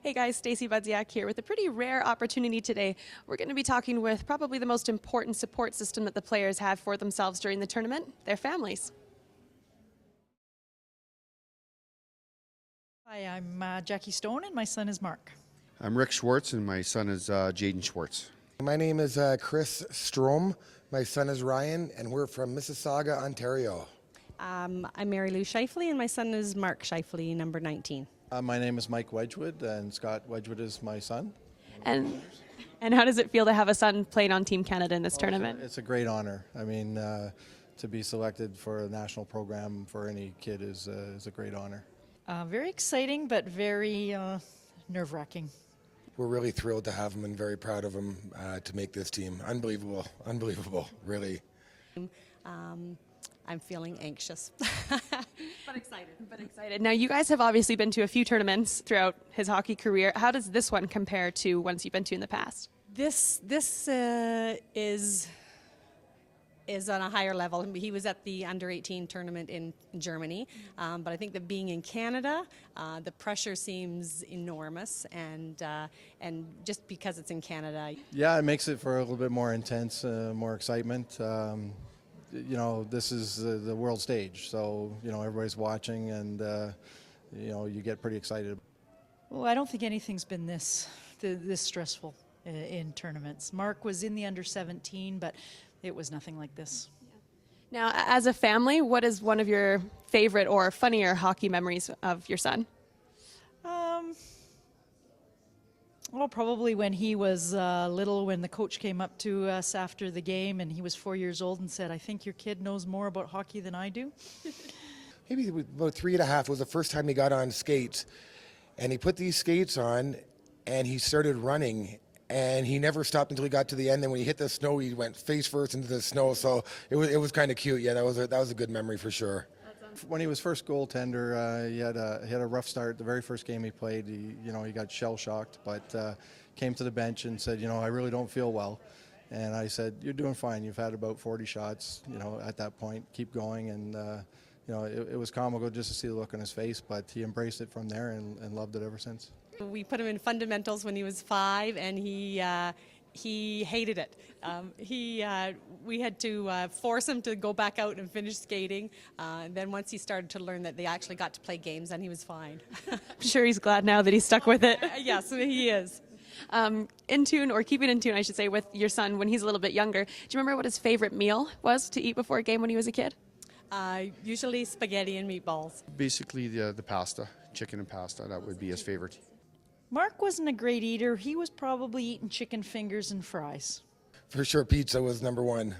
Hey guys, Stacey Budziak here with a pretty rare opportunity today. We're going to be talking with probably the most important support system that the players have for themselves during the tournament, their families. Hi, I'm Jackie Stone and my son is Mark. I'm Rick Schwartz and my son is Jaden Schwartz. My name is Chris Strom. My son is Ryan and we're from Mississauga, Ontario. I'm Mary Lou Shifley and my son is Mark Shifley, number 19. My name is Mike Wedgwood and Scott Wedgwood is my son. And how does it feel to have a son playing on Team Canada in this tournament? It's a great honor. I mean, to be selected for a national program for any kid is a great honor. Very exciting, but very nerve-wracking. We're really thrilled to have him and very proud of him to make this team. Unbelievable, really. I'm feeling anxious. But excited. Now, you guys have obviously been to a few tournaments throughout his hockey career. How does this one compare to ones you've been to in the past? This is on a higher level. He was at the under-18 tournament in Germany, but I think that being in Canada, the pressure seems enormous, and just because it's in Canada. Yeah, it makes it for a little bit more intense, more excitement. You know, this is the world stage, so, you know, everybody's watching and, you know, you get pretty excited. Well, I don't think anything's been this stressful in tournaments. Mark was in the under-17, but it was nothing like this. Now, as a family, what is one of your favorite or funnier hockey memories of your son? Well, probably when he was little, when the coach came up to us after the game and he was 4 years old and said, "I think your kid knows more about hockey than I do." Maybe about 3.5 was the first time he got on skates. And he put these skates on and he started running. And he never stopped until he got to the end. And when he hit the snow, he went face first into the snow. So it was kind of cute. Yeah, that was a good memory for sure. When he was first goaltender, he had a rough start. The very first game he played, he got shell shocked, but came to the bench and said, "I really don't feel well." And I said, "You're doing fine. You've had about 40 shots. At that point, keep going." And it was comical just to see the look on his face, but he embraced it from there and loved it ever since. We put him in fundamentals when he was 5, and he hated it. We had to force him to go back out and finish skating. And then once he started to learn that they actually got to play games, then he was fine. I'm sure he's glad now that he's stuck with it. Yes, he is. In tune, or keeping in tune, I should say, with your son when he's a little bit younger. Do you remember what his favorite meal was to eat before a game when he was a kid? Usually spaghetti and meatballs. Basically the pasta, chicken and pasta, that would be his favorite. Mark wasn't a great eater. He was probably eating chicken fingers and fries. For sure, pizza was number 1.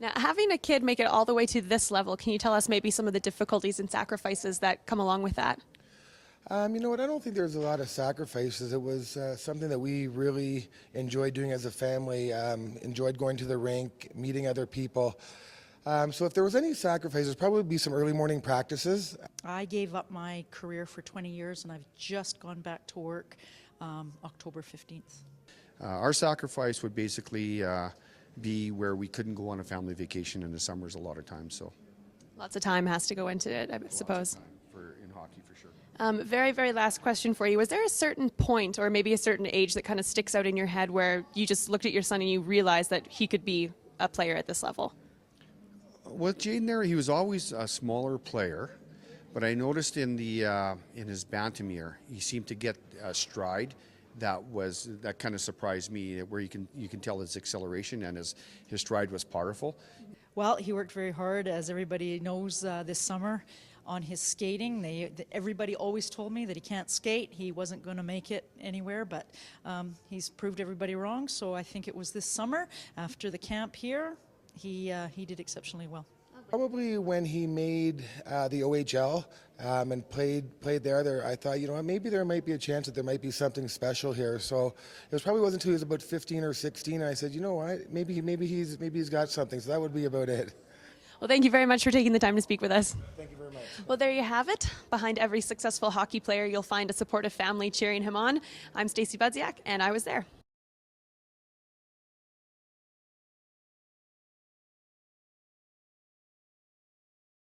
Now, having a kid make it all the way to this level, can you tell us maybe some of the difficulties and sacrifices that come along with that? You know what, I don't think there's a lot of sacrifices. It was something that we really enjoyed doing as a family, enjoyed going to the rink, meeting other people. So if there was any sacrifices, probably be some early morning practices. I gave up my career for 20 years and I've just gone back to work October 15th. Our sacrifice would basically be where we couldn't go on a family vacation in the summers a lot of times. So Lots of time has to go into it, I suppose. in hockey for sure. Very, very last question for you. Was there a certain point or maybe a certain age that kind of sticks out in your head where you just looked at your son and you realized that he could be a player at this level? With Jaden there, he was always a smaller player, but I noticed in his bantam year, he seemed to get a stride that kind of surprised me, where you can tell his acceleration and his stride was powerful. Well, he worked very hard, as everybody knows, this summer on his skating. Everybody always told me that he can't skate. He wasn't going to make it anywhere, but he's proved everybody wrong. So I think it was this summer after the camp here. He did exceptionally well. Probably when he made the OHL and played there, I thought, maybe there might be a chance that there might be something special here. So it probably wasn't until he was about 15 or 16, and I said, what, maybe he's got something. So that would be about it. Well, thank you very much for taking the time to speak with us. Thank you very much. Well, there you have it. Behind every successful hockey player, you'll find a supportive family cheering him on. I'm Stacey Budziak, and I was there.